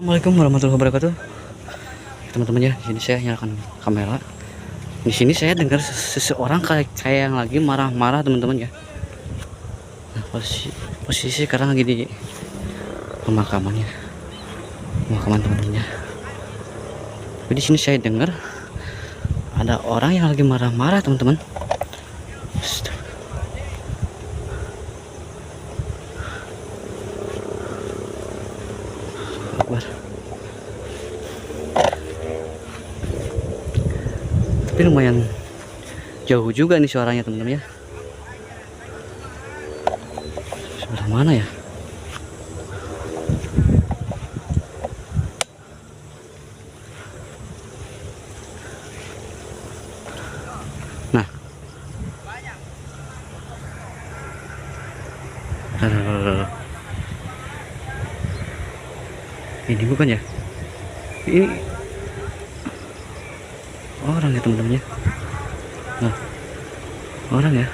Assalamualaikum warahmatullahi wabarakatuh, teman-teman ya. Di sini saya nyalakan kamera. Di sini saya dengar seseorang kayak yang lagi marah-marah, teman-teman ya. Nah, posisi sekarang lagi di pemakaman teman-teman ya. Tapi di sini saya dengar ada orang yang lagi marah-marah, teman-teman. Tapi lumayan jauh juga nih suaranya, teman-teman ya. Suara mana ya? Nah, ini bukan ya? Ini orang ya, teman-teman ya. Nah, orang ya.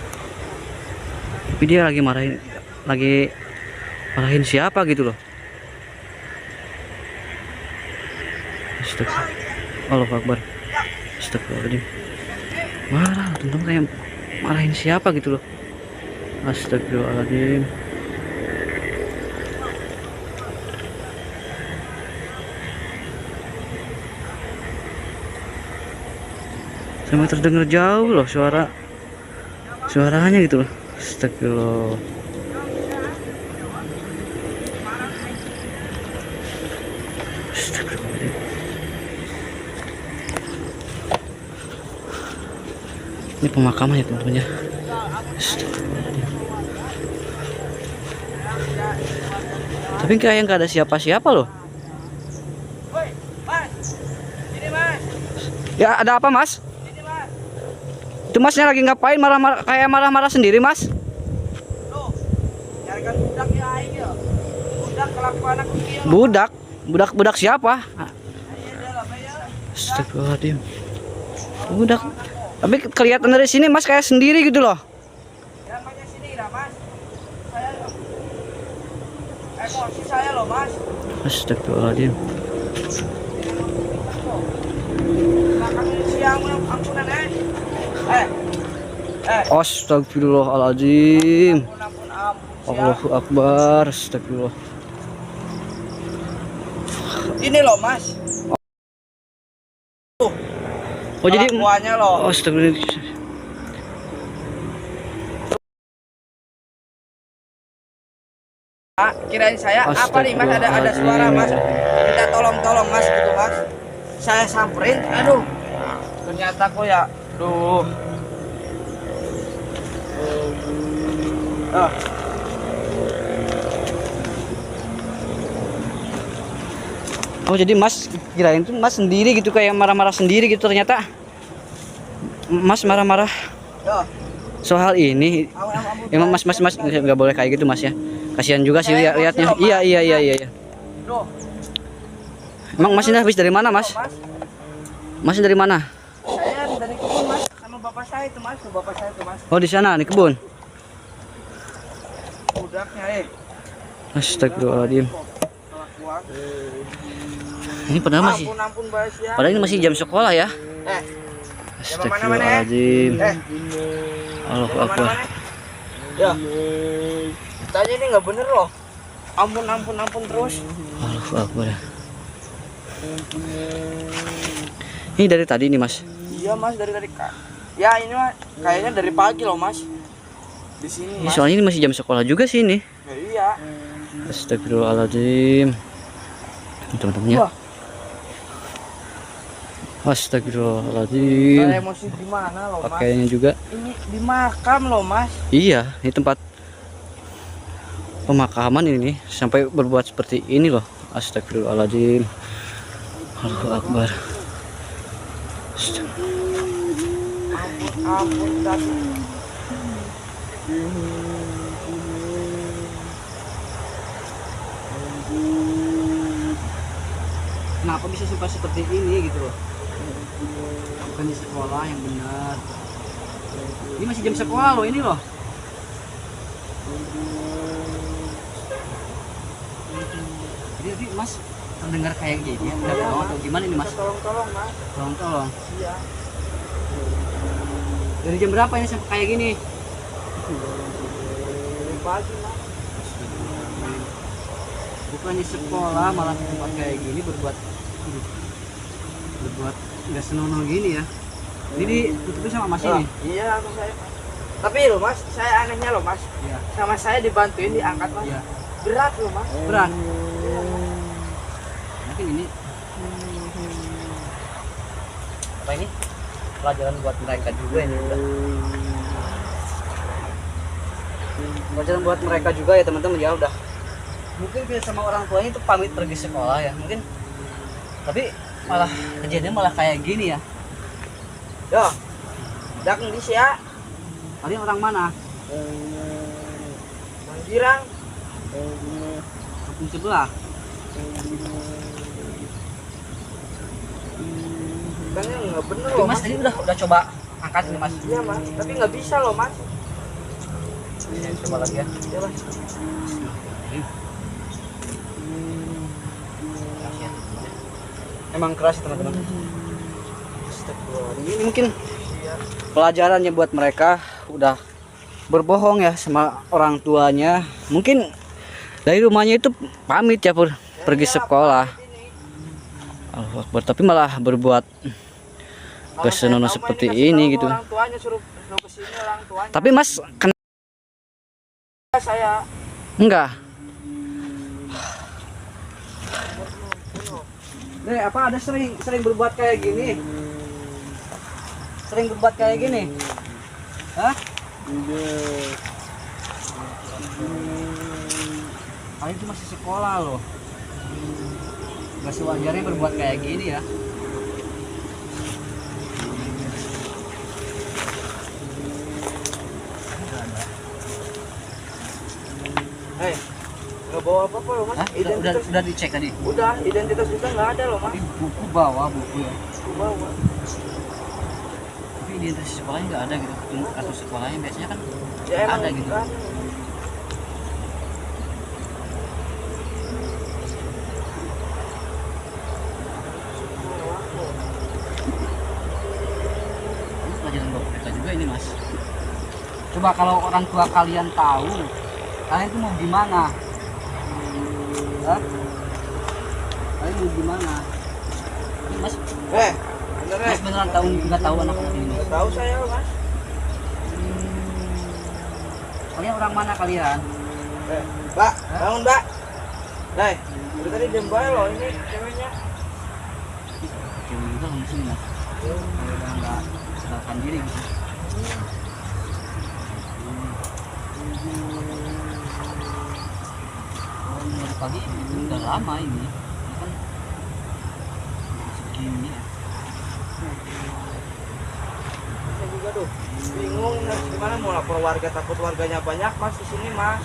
Tapi dia lagi marahin siapa gitu loh. Astagfirullah. Allahu Akbar. Astagfirullahaladzim. Marah, teman-teman, kayak marahin siapa gitu loh. Astagfirullahaladzim. Sampai terdengar jauh loh suaranya gitu loh. Astagfirullah. Astagfirullahaladzim. Ini pemakaman ya, teman-teman ya. Astagfirullahaladzim. Tapi kayak nggak ada siapa-siapa loh. Ya, ada apa, Mas? Itu masnya lagi ngapain marah-marah, kayak marah-marah sendiri, Mas? Loh, nyarikan budak ya aing ya. Budak kelakuan anak kecil. Budak siapa? Astagfirullahaladzim. Budak. Tapi kelihatan dari sini Mas kayak sendiri gitu loh. Ya makanya sini lah, Mas. Saya loh. Emosi saya loh, Mas. Astagfirullahaladzim. Makan siang ampunan Astagfirullahaladzim. ampun, Allahu Akbar. Astagfirullah. Ini loh, Mas. Oh, jadi kelakuannya loh. astagfirullah. Kirain saya apa nih, Mas? Ada suara, Mas. Minta tolong Mas gitu, Mas. Saya samperin, aduh. Ternyata kok ya, duh. Oh, jadi Mas kirain tuh Mas sendiri gitu, kayak marah-marah sendiri gitu, ternyata Mas marah-marah soal ini. Emang Mas nggak boleh kayak gitu, Mas ya. Kasihan juga sih lihatnya. Iya. Duh. Emang Mas ini habis dari mana, Mas? Mas dari mana? Saya dari kebun, Mas, sama bapak saya itu, Mas. Oh, di sana, di kebun. Budaknya, Astagfirullahaladzim. kelakuan. Ini padahal Bahas ya. padahal ini masih jam sekolah ya. Astagfirullahaladzim. Allahu Akbar. Ya. Tanya ini nggak bener loh. Ampun terus. Allahu Akbar. Ini dari tadi nih, Mas. Iya, Mas, dari tadi Kak. Ya, ini Mas, kayaknya dari pagi loh, Mas. Di sini, Mas. Soalnya ini masih jam sekolah juga sih ini. Ya, iya. Astagfirullahaladzim. Teman-teman ya. Astagfirullahaladzim. Saya emosi di mana loh, Mas? Pakaiannya juga. Ini di makam loh, Mas. Iya, ini tempat pemakaman ini sampai berbuat seperti ini loh. Astagfirullahaladzim. Allahu Akbar. Ampun tadi. Kenapa bisa sampai seperti ini gitu loh? Bukan di sekolah yang benar. Ini masih jam sekolah loh ini loh. Jadi Mas mendengar kayak gini ya, udah mau atau gimana ini mas? Tolong-tolong mas. Tolong. Iya. Dari jam berapa ini sampai kayak gini? Pagi mas. Bukannya sekolah malah tempat kayak gini berbuat nggak senonoh gini ya. Ini ditutupin sama mas ini. Iya aku saya. Tapi loh mas, saya anehnya loh mas. Iya. Sama saya dibantuin diangkat mas. Iya. Berat loh mas. Berat. Iya, Mas. Mungkin ini apa ini pelajaran buat mereka juga ini udah. Pelajaran buat mereka juga ya teman-teman ya udah. Mungkin kita sama orang tuanya itu pamit pergi sekolah ya mungkin, tapi malah kejadian malah kayak gini ya. Yo, dak di sia. Kalian orang mana? Manggirang. Kampung sebelah. Kan nggak bener Tapi loh mas mas. tadi udah coba angkat ini mas. Iya mas, tapi nggak bisa loh mas. Saya coba lagi ya. Ya mas. Emang keras ya teman-teman. Ini mungkin pelajarannya buat mereka udah berbohong ya sama orang tuanya. Mungkin dari rumahnya itu pamit ya pergi sekolah. Allahu Akbar, tapi malah berbuat kesenonoh seperti ini gitu. Orang tuanya suruh kesini orang tuanya. Tapi mas Saya enggak. Deh, apa ada sering berbuat kayak gini? Sering berbuat kayak gini? Hah? Kalian itu masih sekolah loh. Gak sewajarnya berbuat kayak gini ya. Hei, nggak bawa apa-apa loh mas. Hah? Udah dicek tadi? Udah, identitas juga nggak ada loh mas. Tapi buku bawa buku ya. Aku bawa. Tapi identitas sekolahnya nggak ada gitu. Kartu sekolahnya biasanya kan Ya emang ada gitu. kan. Ini pelajaran buat mereka juga ini mas. Coba kalau orang tua kalian tahu, kalian tuh mau gimana? Hah? Kalian mau gimana? Mas, Bener mas beneran tahu nggak tahu anak-anak ini? Nggak tahu saya mas. Kalian orang mana kalian? Mbak, bangun mbak. Dai, udah tadi diem bae loh ini ceweknya. Cewek juga kamu sini mas. Udah nggak sadarkan diri gitu. Oh, ini dari pagi itu udah lama ini. Ini kan segini ya. Saya juga tuh bingung harus gimana mau lapor warga, takut warganya banyak mas di sini mas.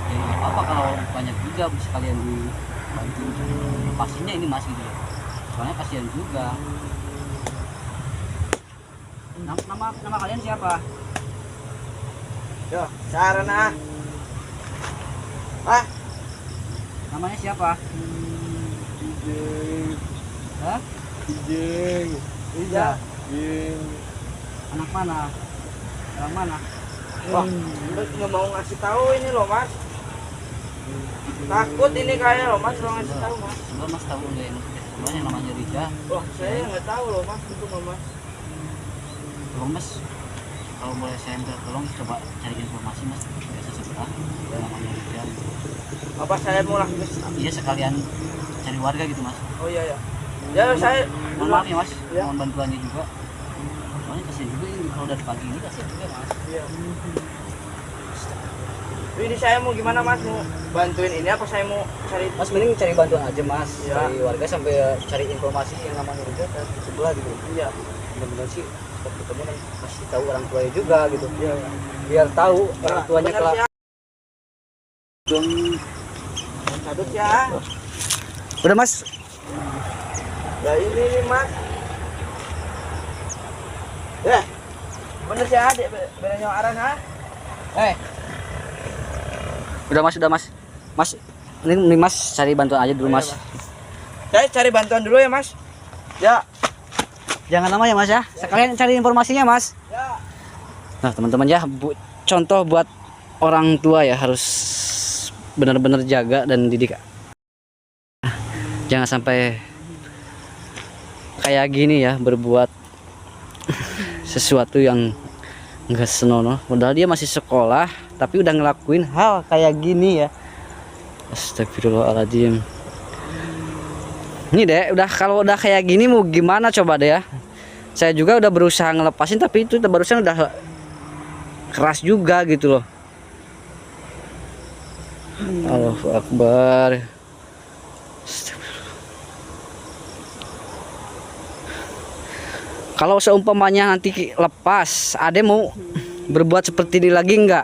Ya nggak apa-apa kalau banyak juga bisa kalian dibantu lepasinnya ini mas gitu. Soalnya kasihan juga. Nama kalian siapa? Yo, Sarana. Ah, Namanya siapa? Hah? Iya. Anak mana? Orang mana? wah, nggak mau ngasih tahu ini loh mas. Takut ini kayaknya loh mas, kalau ngasih tahu mas. Coba mas tahu nggak yang namanya Rija? Wah, saya nggak tahu loh mas itu mas. Tolong mas, kalau boleh saya minta tolong coba cari informasi mas. Biasa sebelah yang namanya Rija. Apa saya mau langsung? Iya sekalian cari warga gitu mas. Oh iya ya. Ya saya. Mohon maaf ya mas, Ya. mohon bantuannya juga. Soalnya kasihan juga ini kalau dari pagi ini kasihan juga mas. Iya. Ini saya mau gimana mas? Mau bantuin ini apa saya mau cari? Mas mending cari bantuan aja mas, Ya. cari warga sampai cari informasi yang namanya Rija ke sebelah gitu. Iya. Mudah-mudahan sih cepat ketemu dan kasih tahu orang tuanya juga gitu. Iya. Biar tahu orang tuanya Bener kelak. ya. Sadut ya. Udah mas, Ya ini mas. Ya. Bener sih adik bedanya aran ha. udah mas, mas, ini mas cari bantuan aja dulu Oh, iya, mas. Mas. Saya cari bantuan dulu ya Mas. Ya. Jangan lama ya Mas ya. Sekalian cari informasinya Mas. Ya. Nah teman-teman ya, contoh buat orang tua ya, harus benar-benar jaga dan didik. Jangan sampai kayak gini ya, berbuat sesuatu yang enggak senonoh. Padahal dia masih sekolah tapi udah ngelakuin hal kayak gini ya. Astagfirullahaladzim. Ini deh, kalau udah kayak gini mau gimana coba deh ya. Saya juga udah berusaha ngelepasin tapi itu barusan udah keras juga gitu loh. Allahu Akbar. Kalau seumpamanya nanti lepas, Ade mau berbuat seperti ini lagi enggak?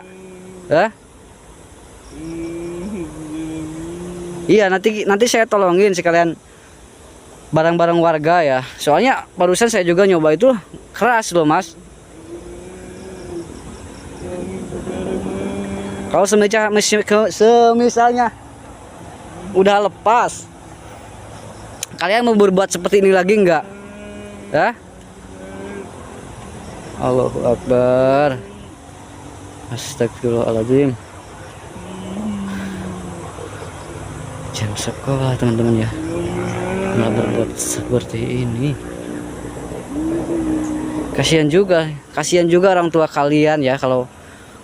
Iya, nanti saya tolongin sekalian barang-barang warga ya. Soalnya barusan saya juga nyoba itu keras loh Mas. Kalau semisalnya udah lepas, kalian mau berbuat seperti ini lagi enggak? Ya? Allahu Akbar. Astagfirullahaladzim. Jam sekolah teman-teman ya, malah berbuat seperti ini. Kasihan juga orang tua kalian ya. Kalau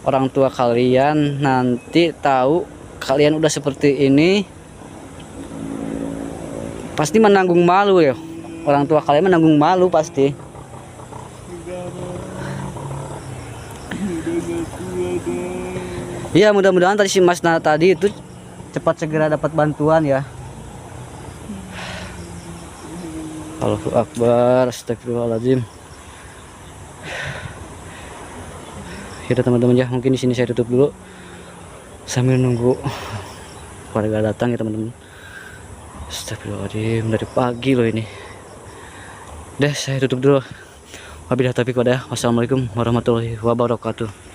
orang tua kalian nanti tahu kalian udah seperti ini, pasti menanggung malu ya. Orang tua kalian menanggung malu pasti. Iya, mudah-mudahan tadi si Mas tadi itu cepat segera dapat bantuan ya. Allahu Akbar. Astagfirullahaladzim. Ya teman-teman ya, mungkin di sini saya tutup dulu sambil nunggu warga datang ya teman-teman. Astagfirullahaladzim, dari pagi loh ini. Udah, saya tutup dulu. Wabillahi taufiq walhidayah. Wassalamualaikum warahmatullahi wabarakatuh.